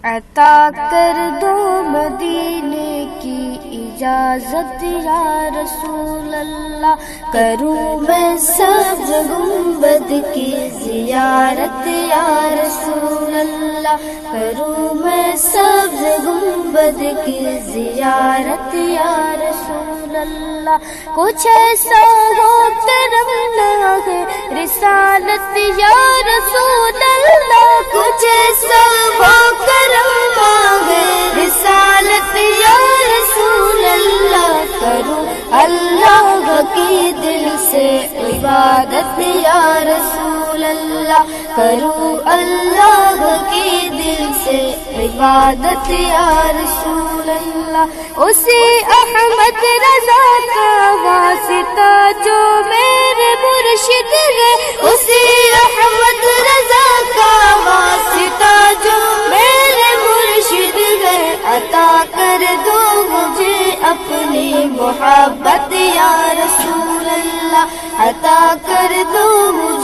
عطا کر دو مدینے کی اجازت یا رسول اللہ، کروں میں سبز گنبد کی زیارت یا رسول اللہ، کروں میں سبز گنبد کی زیارت یا رسول اللہ۔ کچھ ایسا ہو کرم ہے رسالت یا رسول اللہ، کچھ ایسا ہو کرم ہے رسالت یا رسول اللہ، کروں اللہ کی دل سے عبادت یا رسول اللہ، کروں اللہ کی دل سے عبادت یا رسول اللہ۔ اسی احمد رضا کا واسطہ جو میرے مرشد ہے، اسی احمد رضا کا واسطہ جو میرے مرشد ہے، عطا کر دو مجھے اپنی محبت یا رسول اللہ، عطا کر دو مجھے